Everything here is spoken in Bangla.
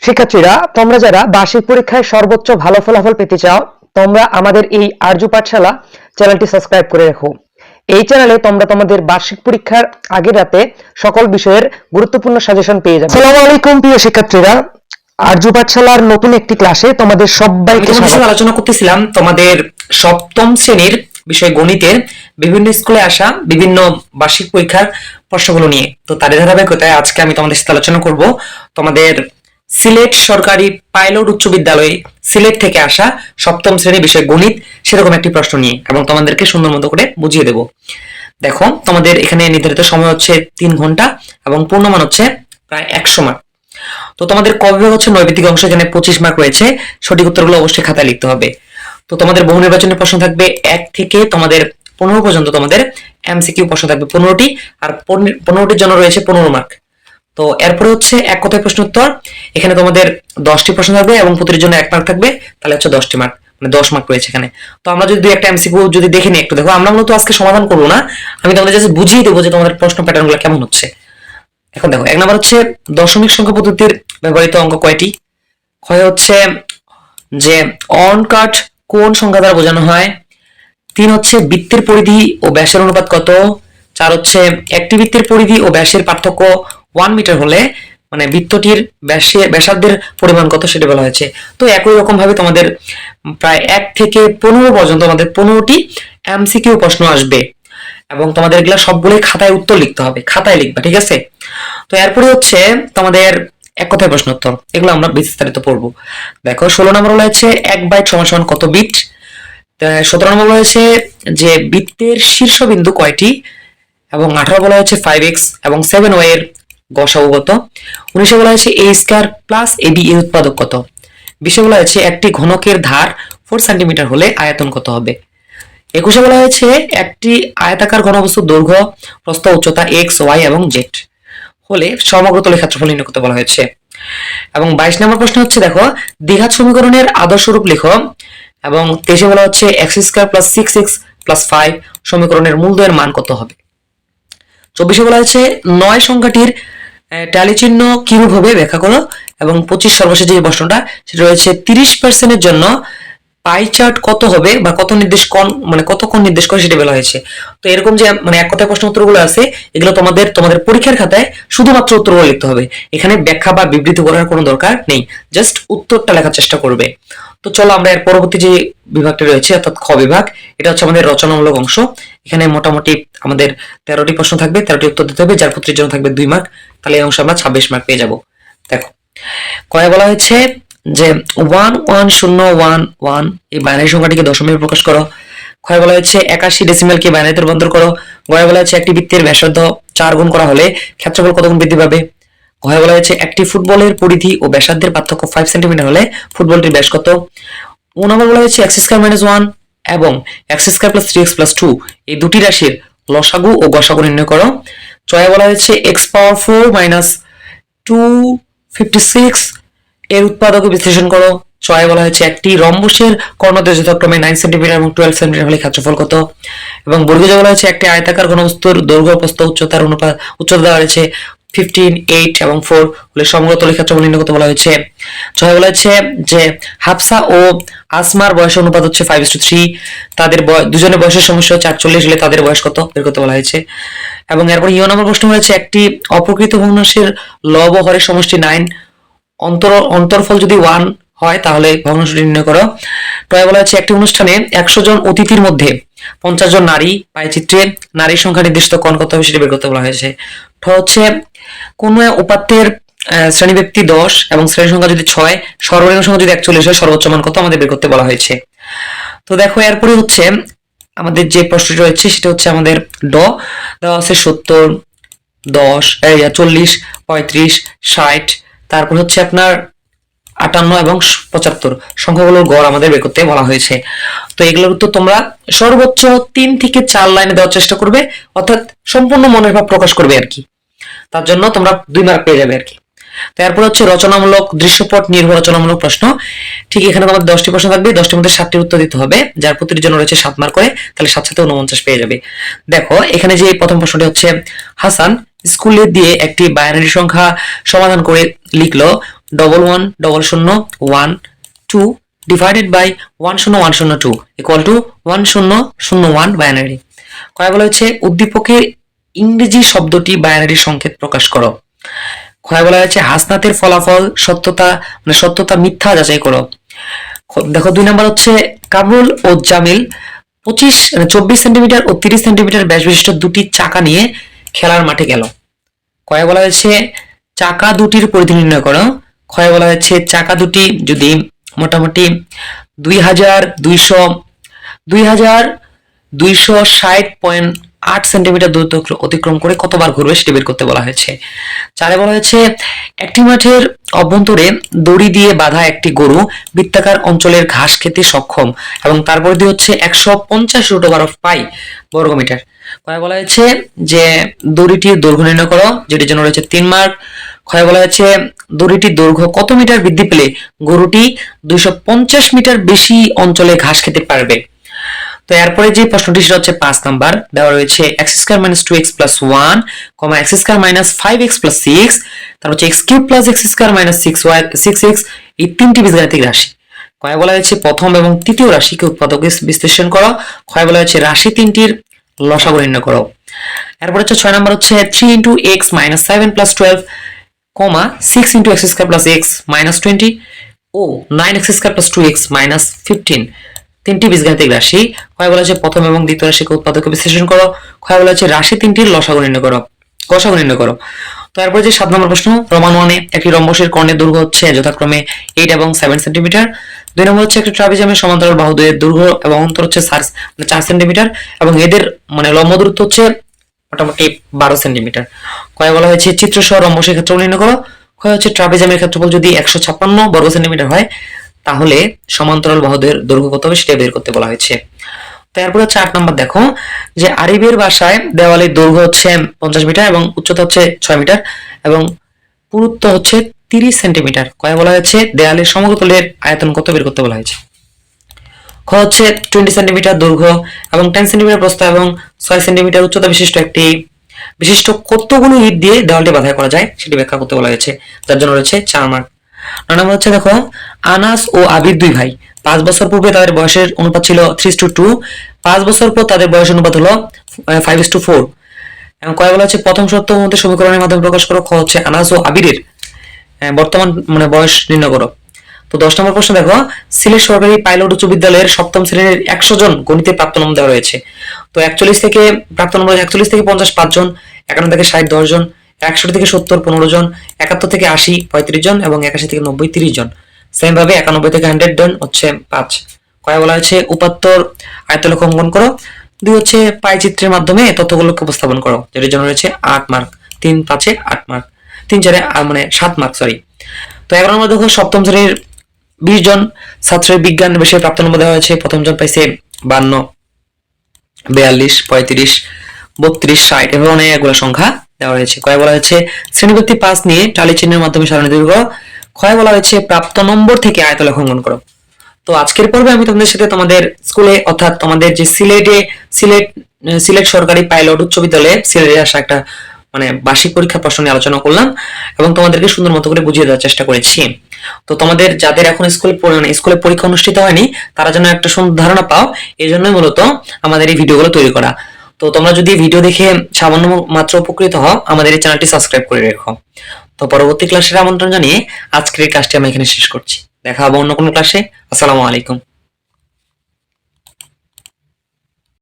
শিক্ষার্থীরা, তোমরা যারা বার্ষিক পরীক্ষায় সর্বোচ্চ ভালো ফলাফল পেতে চাও, তোমরা আমাদের এই আরজু পাঠশালা চ্যানেলটি সাবস্ক্রাইব করে রাখো। এই চ্যানেলে তোমরা তোমাদের বার্ষিক পরীক্ষার আগের রাতে সকল বিষয়ের গুরুত্বপূর্ণ সাজেশন পেয়ে যাবে। আসসালামু আলাইকুম প্রিয় শিক্ষার্থীরা, আরজু পাঠশালার নতুন একটি ক্লাসে তোমাদের সবাইকে আলোচনা করতেছিলাম তোমাদের সপ্তম শ্রেণীর বিষয় গণিতের বিভিন্ন স্কুলে আসা বিভিন্ন বার্ষিক পরীক্ষার প্রশ্নগুলো নিয়ে। তো তাদের ধারাবাহিকতায় আজকে আমি তোমাদের সাথে আলোচনা করব তোমাদের সিলেট সরকারি পাইলট উচ্চ বিদ্যালয়ে সিলেট থেকে আসা সপ্তম শ্রেণীর বিষয় গণিত সেরকম একটি প্রশ্ন নিয়ে, এবং তোমাদেরকে সুন্দর মতো করে বুঝিয়ে দেব। দেখো, তোমাদের এখানে নির্ধারিত সময় হচ্ছে 3 ঘন্টা এবং পূর্ণমান হচ্ছে প্রায় 100 মার্ক। তো তোমাদের ক বিভাগ হচ্ছে নৈবেদিক অংশ, এখানে 25 মার্ক রয়েছে। সঠিক উত্তরগুলো অবশ্যই খাতায় লিখতে হবে। তো তোমাদের বহু নির্বাচনী প্রশ্ন থাকবে 1 থেকে তোমাদের 15 পর্যন্ত। তোমাদের এমসিকিউ প্রশ্ন থাকবে 15টি, আর 15টির জন্য রয়েছে 15 মার্ক। তো এরপরে হচ্ছে এক কথায় প্রশ্ন উত্তর, এখানে তোমাদের 10টি প্রশ্ন থাকবে এবং প্রতিটির জন্য 1 মার্ক থাকবে, তাহলে হচ্ছে 10টি মার্ক, মানে 10 মার্ক রয়েছে এখানে। তো আমরা যদি একটা এমসিকিউ যদি দেখে নিই, একটু দেখো। আমরা মূলত আজকে সমাধান করবো না, আমি তোমাদের জাস্ট বুঝিয়ে দেবো যে তোমাদের প্রশ্ন প্যাটার্নগুলো কেমন হচ্ছে। এখন দেখো, 1 নম্বর হচ্ছে দশমিক সংখ্যা পদ্ধতির ব্যবহৃত অঙ্ক কয়টি। ক্ষয় হচ্ছে যে অন কাট কোন সংখ্যা দ্বারা বোঝানো হয়। 3 হচ্ছে বৃত্তের পরিধি ও ব্যাসের অনুপাত কত। 4 হচ্ছে একটি বৃত্তের পরিধি ও ব্যাসের পার্থক্য 1 মিটার হলে মানে বৃত্তটির ব্যাসার্ধের পরিমাণ কত সেটা বলা হয়েছে। তো একই রকম ভাবে তোমাদের প্রায় 1 থেকে 15 পর্যন্ত আমাদের 15টি এমসিকিউ প্রশ্ন আসবে, এবং তোমাদের এগুলা সবগুলোই খাতায় উত্তর লিখতে হবে, খাতায় লিখবা, ঠিক আছে। তো এরপরে হচ্ছে তোমাদের এক কথায় প্রশ্ন উত্তর, এগুলো আমরা বিস্তারিত পড়বো। দেখো, 16 নম্বর রয়েছে 1 বাইট সমান সমান কত বিট। 17 নম্বর রয়েছে যে বৃত্তের শীর্ষবিন্দু কয়টি, এবং 18 বলা হচ্ছে 5x এবং 7y এর গসাগু কত। 19 বলা হয়েছে a স্কয়ার প্লাস ab এর উৎপাদক কত। 20 বলা হয়েছে একটি ঘনকের ধার 4 সেন্টিমিটার হলে আয়তন কত হবে। 21 বলা হয়েছে একটি আয়তাকার ঘনবস্তুর দৈর্ঘ্য প্রস্থ উচ্চতা x y এবং z হলে সমগ্র তলের ক্ষেত্রফল নির্ণয় করতে বলা হয়েছে। এবং 22 নম্বর প্রশ্ন হচ্ছে দেখো, দ্বিঘাত সমীকরণের আদর্শ রূপ লেখো। এবং 23 বলা হচ্ছে x square plus 6x plus 5 সমীকরণের মূলদ্বয়ের মান কত হবে। 24 বলা হয়েছে 9 সংখ্যাটির ট্যালি চিহ্ন কিরূপ হবে ব্যাখ্যা করো। এবং 25 সর্বশেষ যে প্রশ্নটা সেটা রয়েছে 30% জন্য পাই চার্ট কত হবে বা কত নির্দেশ কোণ, মানে কত কোণ নির্দেশ করে সেটা বলা হয়েছে। তো এরকম যে মানে এক কথায় প্রশ্ন উত্তরগুলো আছে, এগুলো তোমাদের পরীক্ষার খাতায় শুধুমাত্র উত্তরগুলো লিখতে হবে, এখানে ব্যাখ্যা বা বিবৃতি করার কোনো দরকার নেই, জাস্ট উত্তরটা লেখার চেষ্টা করবে। তো চলো আমরা এর পরবর্তী যে বিভাগটি রয়েছে অর্থাৎ খ বিভাগ, এটা হচ্ছে আমাদের রচনামূলক অংশ। এখানে মোটামুটি আমাদের 13টি প্রশ্ন থাকবে, 13টি উত্তর দিতে হবে, যার প্রতিটির জন্য থাকবে 2 মার্ক, তাহলে এই অংশে আমরা 26 মার্ক পেয়ে যাব। দেখো, কয়ে বলা হয়েছে যে 1101 এই বাইনারি সংখ্যাটিকে দশমিকে প্রকাশ করো। ক্ষয় বলা হয়েছে 81 ডেসিমেলকে বাইনারিতে রূপান্তর করো। গয়ে বলা হয়েছে একটি বৃত্তের ব্যাসার্ধ 4 গুণ করা হলে ক্ষেত্রফল কত গুণ বৃদ্ধি পাবে। ঘয়ে বলা হয়েছে একটি ফুটবলের পরিধি ও ব্যাসার্ধের পার্থক্য 5 সেন্টিমিটার হলে ফুটবলটির ব্যাস কত। ও নম্বর বলা হয়েছে x স্কয়ার মাইনাস 1 এবং x square plus 3x plus 2 এই দুটি রাশির লসাগু ও গসাগু নির্ণয় করো। ছয়ে বলা হয়েছে x পাওয়ার 4 মাইনাস 256 এর উৎপাদক বিশ্লেষণ করো। 6 বলা হয়েছে একটি রম্বসের কর্ণদ্বয় যথাক্রমে 9 সেন্টিমিটার এবং 12 সেন্টিমিটার হলে ক্ষেত্রফল কত। এবং বর্গীয় বলা হয়েছে একটি আয়তাকার ঘনবস্তুর দৈর্ঘ্য প্রস্থ উচ্চতার অনুপাত, উচ্চতা দেওয়া হয়েছে 15, 8 এবং 4 হলে সমগ্র তলের ক্ষেত্রফল নির্ণয় করতে বলা হয়েছে। 6 বলা হয়েছে যে হাফসা ও আসমার বয়সের অনুপাত হচ্ছে 5:3, তাদের দুজনের বয়সের সমস্যা হচ্ছে 48 হলে তাদের বয়স কত বের করতে বলা হয়েছে। এবং এরপর ইয় নম্বর প্রশ্ন হয়েছে একটি অপ্রকৃত ভগ্নাংশের লব ও হরের সমষ্টি 9, অন্তরফল যদি 1 হয় তাহলে ভগ্নাংশটি নির্ণয় করো। টয় বলা হচ্ছে একটি অনুষ্ঠানে 100 জন অতিথির মধ্যে 50 জন নারী, পাইচিত্রে নারীর সংখ্যা নির্দিষ্ট কোণ কত হবে সেটা বের করতে বলা হয়েছে। ঠ হচ্ছে কোন উপাত্তের শ্রেণী ব্যক্তি 10 এবং শ্রেণী সংখ্যা যদি 6, সর্বনিম্ন সংখ্যা যদি 41 হয় সর্বোচ্চ মান কত আমাদের বের করতে বলা হয়েছে। তো দেখো, এরপরে হচ্ছে আমাদের যে প্রশ্নটি রয়েছে সেটা হচ্ছে আমাদের দেওয়া আছে 70, 10, 40, 35, 60, তারপর হচ্ছে আপনার 58 এবং 75 সংখ্যাগুলোর গড় আমাদের বের করতে বলা হয়েছে। তো এগুলোর উত্তর তোমরা সর্বোচ্চ 3 থেকে 4 লাইনে দেওয়ার চেষ্টা করবে, অর্থাৎ সম্পূর্ণ মনের ভাব প্রকাশ করবে আর কি। তার জন্য তোমরা 2 মার্ক পেয়ে যাবে আর কি। তারপর হচ্ছে রচনামূলক দৃশ্যপট নির্ভর রচনামূলক প্রশ্ন। ঠিক এখানে তোমাদের 10টি প্রশ্ন থাকবে, 10টির মধ্যে 7টির উত্তর দিতে হবে, যার প্রতিটির জন্য রয়েছে 7 মার্ক করে, তাহলে 7 সাথে 49 পেয়ে যাবে। দেখো, এখানে যে প্রথম প্রশ্নটি হচ্ছে হাসান স্কুলে দিয়ে একটি বাইনারি সংখ্যা সমাধান করে লিখলো 110012 divided by 10102 equal to 1001 binary. কয় বলা হচ্ছে উদ্দীপকের ইংরেজি শব্দটি বাইনারি সংকেত প্রকাশ করো। ক্ষয় বলা হচ্ছে হাসনাতের ফলাফল সত্যতা মিথ্যা যাচাই করো। দেখো 2 নাম্বার হচ্ছে কামরুল ও জামিল 24 সেন্টিমিটার ও 30 সেন্টিমিটার ব্যাস বিশিষ্ট দুটি চাকা নিয়ে খেলার মাঠে গেল। ক্ষয় বলা হয়েছে চাকা দুটির পরিধি নির্ণয় করো। ক্ষয় বলা হয়েছে চাকা দুটি যদি মোটামুটি 2260.8 সেন্টিমিটার দূরত্ব অতিক্রম করে কতবার ঘুরবে সেটি বের করতে বলা হয়েছে। 4 বলা হয়েছে একটি মাঠের অভ্যন্তরে দড়ি দিয়ে বাঁধা একটি গরু বৃত্তাকার অঞ্চলের ঘাস খেতে সক্ষম এবং তার পরিধি হচ্ছে 150√5 বর্গমিটার। কয় বলা হয়েছে যে দড়িটির দৈর্ঘ্য নির্ণয় করো, যেটির জন্য রয়েছে 3 মার্ক। ক্ষয় বলা হয়েছে দড়িটির দৈর্ঘ্য কত মিটার বৃদ্ধি পেলে গরুটি 250 মিটার বেশি অঞ্চলে ঘাস খেতে পারবে। তো এরপরে যে প্রশ্নটি সেটা হচ্ছে 5 নাম্বার, দেওয়া রয়েছে x² - 2x + 1, x² - 5x + 6, তারপর হচ্ছে x³ + x² - 6x এই তিনটি বীজগাণিতিক রাশি। কয় বলা হয়েছে প্রথম এবং তৃতীয় রাশিকে উৎপাদকে বিশ্লেষণ করো। ক্ষয় বলা হয়েছে রাশি তিনটির লসাগু নির্ণয় করো। এরপর হচ্ছে 6 নাম্বার হচ্ছে 3 × x - 7 + 12, 6 × x² + x - 20 ও 9x² + 2x - 15 তিনটি বীজগাণিতিক রাশি। ক্ষয় বলা হচ্ছে প্রথম এবং দ্বিতীয় রাশিকে উৎপাদকে বিশ্লেষণ করো। ক্ষয় বলা হচ্ছে রাশি তিনটির লসাগু নির্ণয় করো, গসাগু নির্ণয় করো। তো এরপর যে 7 নম্বর প্রশ্ন, রোমান 1-এ একটি রম্বসের কর্ণের দৈর্ঘ্য হচ্ছে যথাক্রমে 8 এবং 7 সেন্টিমিটার। 2 নম্বর হচ্ছে একটি ট্রাপিজিয়ামের সমান্তরাল বাহুদ্বয়ের দৈর্ঘ্য এবং অন্তর হচ্ছে 4 সেন্টিমিটার এবং এদের লম্ব দূরত্ব হচ্ছে মোটামুটি 12 সেন্টিমিটার। ক্ষয় বলা হয়েছে চিত্র সহ রম্বসের ক্ষেত্রফল নির্ণয় করো। ক্ষয় হচ্ছে ট্রাপিজিয়ামের ক্ষেত্রফল যদি 156 বর্গ সেন্টিমিটার হয় তাহলে সমান্তরাল বাহুদের দৈর্ঘ্য কত হবে সেটা বের করতে বলা হয়েছে। তারপর হচ্ছে 8 নাম্বার, দেখো যে আরিবের বাসায় দেওয়ালের দৈর্ঘ্য হচ্ছে 50 মিটার এবং উচ্চতা হচ্ছে 6 মিটার এবং পুরুত্ব হচ্ছে 30 সেন্টিমিটার। কয় বলা হয়েছে দেওয়ালের সমতলের আয়তন কত বের করতে বলা হয়েছে। খ হচ্ছে 20 সেন্টিমিটার দৈর্ঘ্য এবং 10 সেন্টিমিটার প্রস্থ এবং 6 সেন্টিমিটার উচ্চতা বিশিষ্ট কতগুলো ইট দিয়ে দেওয়ালটি বাঁধাই করা যায় সেটি ব্যাখ্যা করতে বলা হয়েছে, যার জন্য রয়েছে 4 মার্ক। 9 নম্বর হচ্ছে দেখো আনাস ও আবির 2 ভাই 5 বছর পূর্বে তাদের বয়সের অনুপাত ছিল 3:2, 5 বছর পর তাদের বয়সের অনুপাত হলো 5:4 এবং কয় বলা হচ্ছে প্রথম শর্ত মধ্যে সমীকরণের মাধ্যমে প্রকাশ করো। খ হচ্ছে আনাস ও আবিরের বর্তমান বয়স নির্ণয় করো। তো 10 নম্বর প্রশ্ন, দেখো সিলেট সরকারি পাইলট উচ্চ বিদ্যালয়ের 7ম শ্রেণীর 100 জন গণিতে প্রাপ্ত নম্বর দেওয়া রয়েছে। তো 41 থেকে প্রাপ্ত নম্বর 41 থেকে 50 5 জন, 51 থেকে 60 10 জন, 61 থেকে 70 15 জন, 71 থেকে 80 35 জন এবং 81 থেকে 90 30 জন। সেম ভাবে 91 থেকে 100 জন হচ্ছে 5। কয় বলা হয়েছে উপাত্তর আয়তলেখ অঙ্কন করো। 2 হচ্ছে পাই চিত্রের মাধ্যমে তথ্যগুলোকে উপস্থাপন করো, যেটির জন্য রয়েছে 8 মার্ক। 3 5 8 mark, 3 4 7 mark sorry. তো 11 নম্বর দেখো 7ম শ্রেণীর 20 জন ছাত্রের বিজ্ঞান বিষয়ে প্রাপ্ত নম্বর দেওয়া হয়েছে। প্রথম জন পাইছে 52, 42 35 32 60 এবং অনেকগুলো সংখ্যা দেওয়া হয়েছে। কয় বলা হয়েছে শ্রেণীভিত্তিক 5 নিয়ে টালি চিহ্নের মাধ্যমে সারণী তৈরি করো। ক্ষয় বলা হয়েছে প্রাপ্ত নম্বর থেকে আয়তলেখ অঙ্কন করো। তো আজকের পর্বে আমি তোমাদের সাথে তোমাদের স্কুলে অর্থাৎ তোমাদের যে সিলেট সরকারি পাইলট উচ্চ বিদ্যালয়ে সিলেটে আসা একটা বার্ষিক পরীক্ষা প্রশ্ন নিয়ে আলোচনা করলাম এবং তোমাদেরকে সুন্দর মতো করে বুঝিয়ে দেওয়ার চেষ্টা করেছি। তো তোমাদের যাদের এখন স্কুলে পরীক্ষা অনুষ্ঠিত হয়নি তারা যেন একটা সুন্দর ধারণা পাও, এই জন্যই মূলত আমাদের এই ভিডিওগুলো তৈরি করা। তো তোমরা যদি ভিডিও দেখে সামান্য মাত্র উপকৃত হও আমাদের এই চ্যানেলটি সাবস্ক্রাইব করে রেখো। তো পরবর্তী ক্লাসের আমন্ত্রণ জানিয়ে আজকের এই ক্লাসটি আমি এখানে শেষ করছি। দেখা হবে অন্য কোনো ক্লাসে। আসসালামু আলাইকুম।